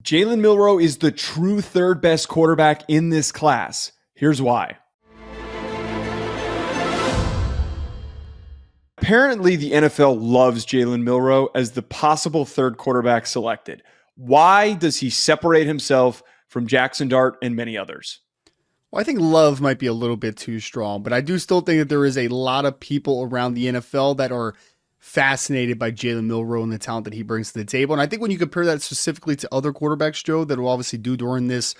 Jalen Milroe is the true third best quarterback in this class. Here's why. Apparently, the NFL loves Jalen Milroe as the possible third quarterback selected. Why does he separate himself from Jackson Dart and many others? Well, I think love might be a little bit too strong, but I do still think that there is a lot of people around the NFL that are fascinated by Jalen Milroe and the talent that he brings to the table. And I think when you compare that specifically to other quarterbacks, Joe, that will obviously do during this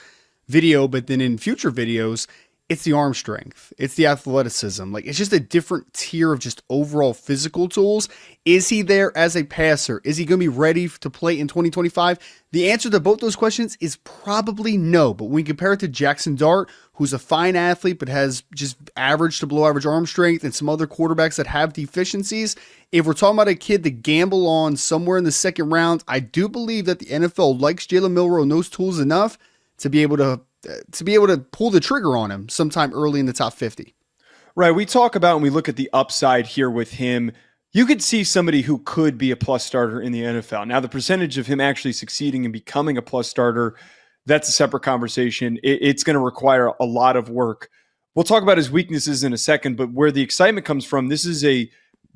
video, but then in future videos, it's the arm strength. It's the athleticism. Like, it's just a different tier of just overall physical tools. Is he there as a passer? Is he going to be ready to play in 2025? The answer to both those questions is probably no. But when we compare it to Jackson Dart, who's a fine athlete but has just average to below average arm strength, and some other quarterbacks that have deficiencies, if we're talking about a kid to gamble on somewhere in the second round, I do believe that the NFL likes Jalen Milroe and those tools enough to be able to pull the trigger on him sometime early in the top 50. Right. We talk about, and we look at the upside here with him. You could see somebody who could be a plus starter in the NFL. Now, the percentage of him actually succeeding and becoming a plus starter, that's a separate conversation. It's going to require a lot of work. We'll talk about his weaknesses in a second, but where the excitement comes from, this is a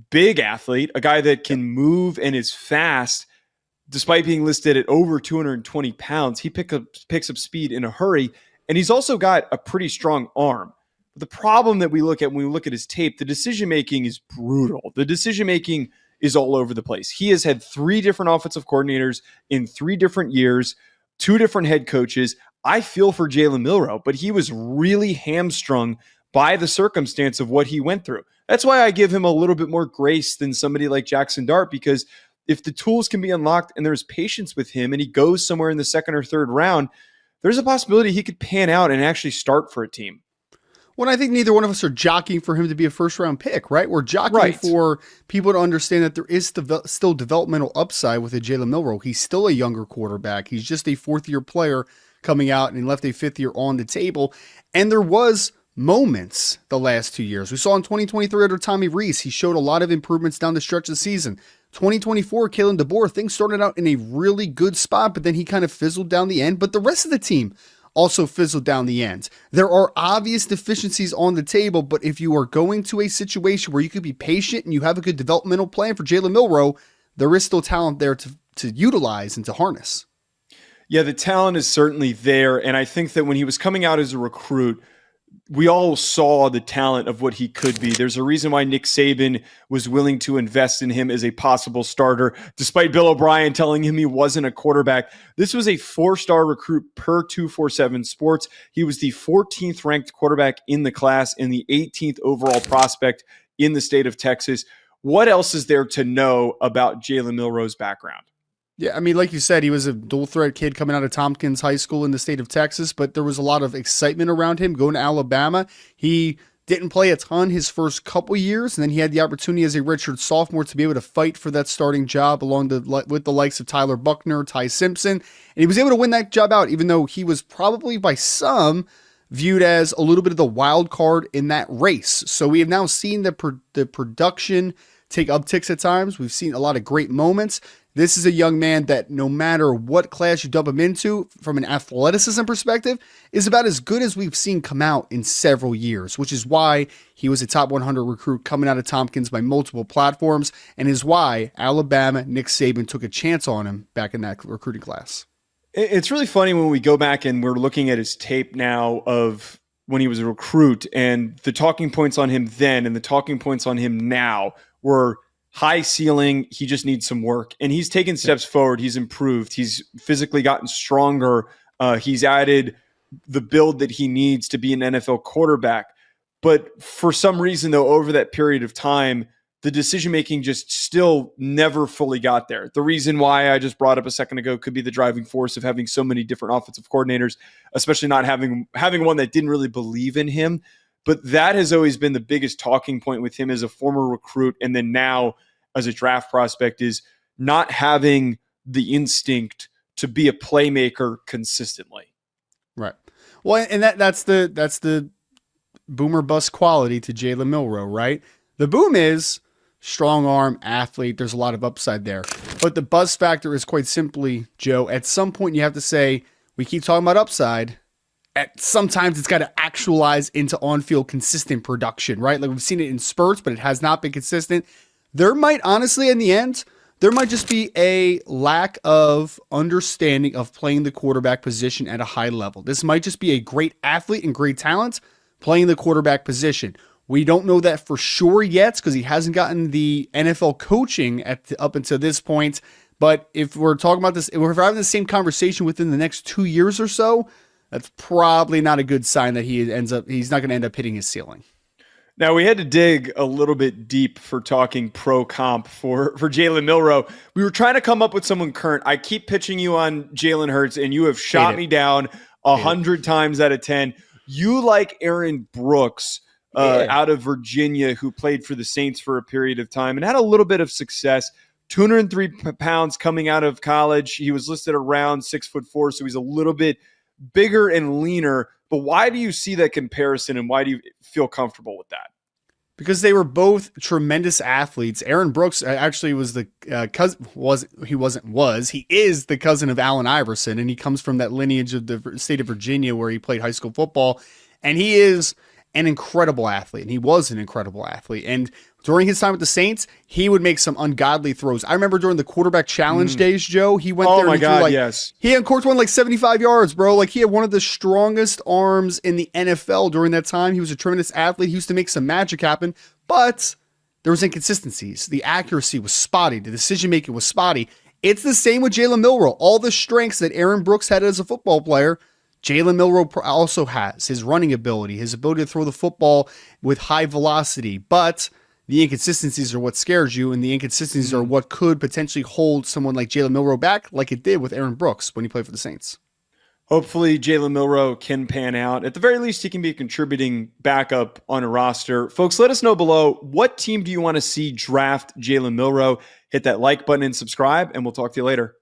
big athlete, a guy that can move and is fast. Despite being listed at over 220 pounds, he picks up speed in a hurry, and he's also got a pretty strong arm. But the problem that we look at when we look at his tape, the decision-making is brutal. The decision-making is all over the place. He has had 3 different offensive coordinators in 3 different years, 2 different head coaches. I feel for Jalen Milroe, but he was really hamstrung by the circumstance of what he went through. That's why I give him a little bit more grace than somebody like Jackson Dart, because if the tools can be unlocked and there's patience with him and he goes somewhere in the second or third round, there's a possibility he could pan out and actually start for a team. Well, I think neither one of us are jockeying for him to be a first-round pick, right? We're jockeying for people to understand that there is still developmental upside with a Jalen Milroe. He's still a younger quarterback. He's just a fourth-year player coming out, and he left a fifth year on the table. And there was moments the last 2 years. We saw in 2023 under Tommy Rees, he showed a lot of improvements down the stretch of the season. 2024, Kalen DeBoer, things started out in a really good spot, but then he kind of fizzled down the end. But the rest of the team also fizzled down the end. There are obvious deficiencies on the table, but if you are going to a situation where you could be patient and you have a good developmental plan for Jalen Milroe, there is still talent there to utilize and to harness. Yeah, the talent is certainly there. And I think that when he was coming out as a recruit, we all saw the talent of what he could be. There's a reason why Nick Saban was willing to invest in him as a possible starter, despite Bill O'Brien telling him he wasn't a quarterback. This was a 4-star recruit per 247 Sports. He was the 14th ranked quarterback in the class and the 18th overall prospect in the state of Texas. What else is there to know about Jalen Milroe's background? Yeah, I mean, like you said, he was a dual-threat kid coming out of Tompkins High School in the state of Texas, but there was a lot of excitement around him going to Alabama. He didn't play a ton his first couple years, and then he had the opportunity as a redshirt sophomore to be able to fight for that starting job with the likes of Tyler Buckner, Ty Simpson, and he was able to win that job out, even though he was probably by some viewed as a little bit of the wild card in that race. So we have now seen the production take upticks at times. We've seen a lot of great moments. This is a young man that no matter what class you dump him into, from an athleticism perspective, is about as good as we've seen come out in several years, which is why he was a top 100 recruit coming out of Tompkins by multiple platforms, and is why Alabama, Nick Saban took a chance on him back in that recruiting class. It's really funny when we go back and we're looking at his tape now of when he was a recruit, and the talking points on him then and the talking points on him now were high ceiling. He just needs some work, and he's taken steps forward. He's improved. He's physically gotten stronger. He's added the build that he needs to be an NFL quarterback. But for some reason, though, over that period of time, the decision-making just still never fully got there. The reason why I just brought up a second ago could be the driving force of having so many different offensive coordinators, especially not having one that didn't really believe in him. But that has always been the biggest talking point with him as a former recruit, and then now as a draft prospect, is not having the instinct to be a playmaker consistently. Right. Well, and that's the boomer bust quality to Jalen Milroe, right? The boom is strong arm athlete. There's a lot of upside there. But the buzz factor is quite simply, Joe, at some point you have to say, we keep talking about upside. Sometimes it's got to actualize into on-field consistent production, right? Like we've seen it in spurts, but it has not been consistent. There might, honestly, in the end, there might just be a lack of understanding of playing the quarterback position at a high level. This might just be a great athlete and great talent playing the quarterback position. We don't know that for sure yet because he hasn't gotten the NFL coaching up until this point. But if we're talking about this, if we're having the same conversation within the next 2 years or so, that's probably not a good sign that he's not going to end up hitting his ceiling. Now, we had to dig a little bit deep for talking pro comp for Jalen Milroe. We were trying to come up with someone current. I keep pitching you on Jalen Hurts, and you have shot me down 100 times out of 10. You like Aaron Brooks out of Virginia, who played for the Saints for a period of time and had a little bit of success. 203 pounds coming out of college. He was listed around 6'4", so he's a little bit bigger and leaner. But why do you see that comparison, and why do you feel comfortable with that? Because they were both tremendous athletes. Aaron Brooks actually was the cousin. He is the cousin of Allen Iverson, and he comes from that lineage of the state of Virginia where he played high school football. And he is an incredible athlete, and he was an incredible athlete. And during his time with the Saints, he would make some ungodly throws. I remember during the quarterback challenge days, Joe, he went there. Oh my God, yes. He had course one like 75 yards, bro. Like he had one of the strongest arms in the NFL during that time. He was a tremendous athlete. He used to make some magic happen, but there was inconsistencies. The accuracy was spotty. The decision-making was spotty. It's the same with Jalen Milroe. All the strengths that Aaron Brooks had as a football player, Jalen Milroe also has. His running ability, his ability to throw the football with high velocity, but the inconsistencies are what scares you, and the inconsistencies are what could potentially hold someone like Jalen Milroe back, like it did with Aaron Brooks when he played for the Saints. Hopefully, Jalen Milroe can pan out. At the very least, he can be a contributing backup on a roster. Folks, let us know below, what team do you want to see draft Jalen Milroe? Hit that like button and subscribe, and we'll talk to you later.